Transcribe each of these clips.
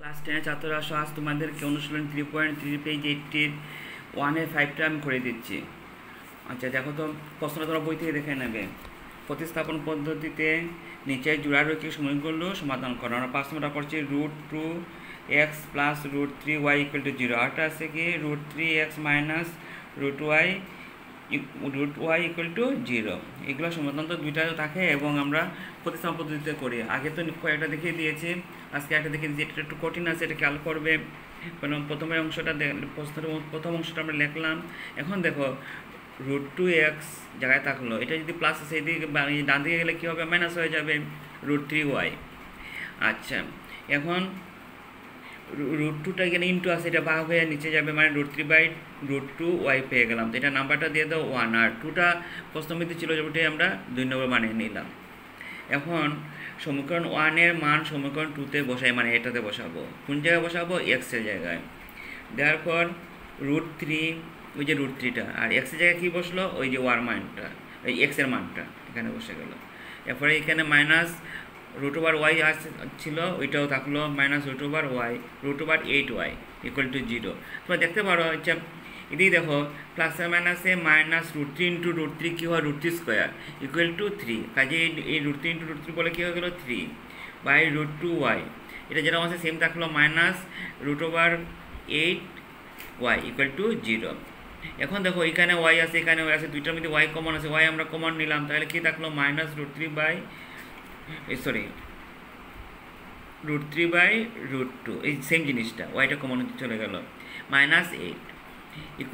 Class 10 ছাত্ররা আজ তোমাদেরকে অনুশীলন 3.3 পেজ 81 5টা আমি করে দিচ্ছি। আচ্ছা দেখো তো, প্রশ্নটা তোমরা বই থেকে দেখে নেবে। প্রতিস্থাপন পদ্ধতিতে নিচের জোড়ারৈখিক সমীকরণগুলো সমাধান করো। আমরা 5 নম্বরটা করছি √2x প্লাস √3y = 0। আরটা আছে কি √3x মাইনাস √y = 0। এগুলো সমাধান তো দুইটা থাকে এবং আমরা প্রতিস্থাপন পদ্ধতিতে করি। আগে তো কয়েকটা দেখিয়ে দিয়েছি, আজকে একটা দেখিয়ে দিয়েছি। এটা একটু কঠিন আছে, এটা খেয়াল করবে। কারণ প্রথমের অংশটা প্রশ্নের প্রথম অংশটা আমরা লিখলাম। এখন দেখো √2x জায়গায় থাকলো, এটা যদি প্লাস আছে এদিকে ডান দিকে গেলে কী হবে, মাইনাস হয়ে যাবে √3y। আচ্ছা এখন √2টা এখানে ইন্টু আছে, এটা ভাগ হয়ে নিচে যাবে, মানে √3/√2y পেয়ে গেলাম। তো এটা নাম্বারটা দিয়ে দাও 1, আর 2টা প্রশ্নবিধি ছিল যেটাই আমরা 2 নম্বর বানিয়ে নিলাম। এখন সমীকরণ 1-এর মান সমীকরণ 2-তে বসাই, মানে এটাতে বসাবো। কোন জায়গায় বসাবো? x-এর জায়গায়। দেওয়ার পর √3, ওই যে √3টা, আর x-এর জায়গায় কী বসলো? ওই যে ওয়ার মানটা, ওই x-এর মানটা এখানে বসে গেল। এরপরে এখানে মাইনাস √y ছিল, ওইটাও থাকলো, মাইনাস √y √8y = 0। তোমরা দেখতে পারো, আচ্ছা এদিকে দেখো প্লাসে মাইনাসে মাইনাস √3 × √3 কী হয়? √3² = 3। কাজে এই √3 × √3 বলে কী হয়ে গেলো? 3/√2y। এটা যেরকম আছে সেম থাকলো, মাইনাস √8y = 0। এখন দেখো এখানে y আছে, এখানে y আছে, দুইটার মধ্যে y কমন আছে, y আমরা কমন নিলাম, তাহলে কি থাকলো? মাইনাস √3/√2, এই সেম জিনিসটা, ওয়াইটা কমন চলে গেল, -8 =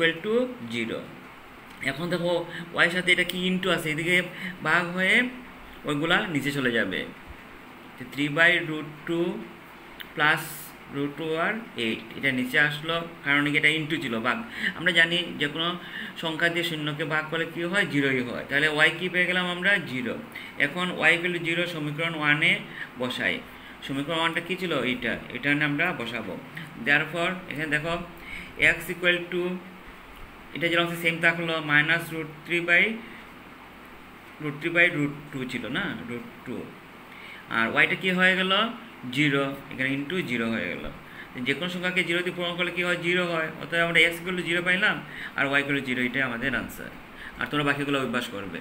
0। এখন দেখো ওয়াইয়ের সাথে এটা কি ইন্টু আছে, এদিকে ভাগ হয়ে ওইগুলা নিচে চলে যাবে। 3/√2 প্লাস √8 এটা নিচে আসলো, কারণ এটা ইন্টু ছিল, ভাগ। আমরা জানি যে কোনো সংখ্যা দিয়ে শূন্যকে ভাগ করলে কী হয়? 0ই হয়। তাহলে ওয়াই কী পেয়ে গেলাম আমরা? 0। এখন y = 0 সমীকরণ 1-এ বসাই। সমীকরণ 1টা কী ছিল? এটা আমরা বসাবো। দেওয়ার পর এখানে দেখো x = এটা যেরকম সেম থাকলো, মাইনাস √3/√2 ছিল না, √2, আর ওয়াইটা কী হয়ে গেল? 0, এখানে ইন্টু 0 হয়ে গেল। যে কোনো সংখ্যাকে 0 দিয়ে পূরণ করলে কী হয়? 0 হয়। অর্থাৎ আমরা x = 0 পাইলাম, আর y = 0, এটাই আমাদের আনসার। আর তোমরা বাকিগুলো অভ্যাস করবে।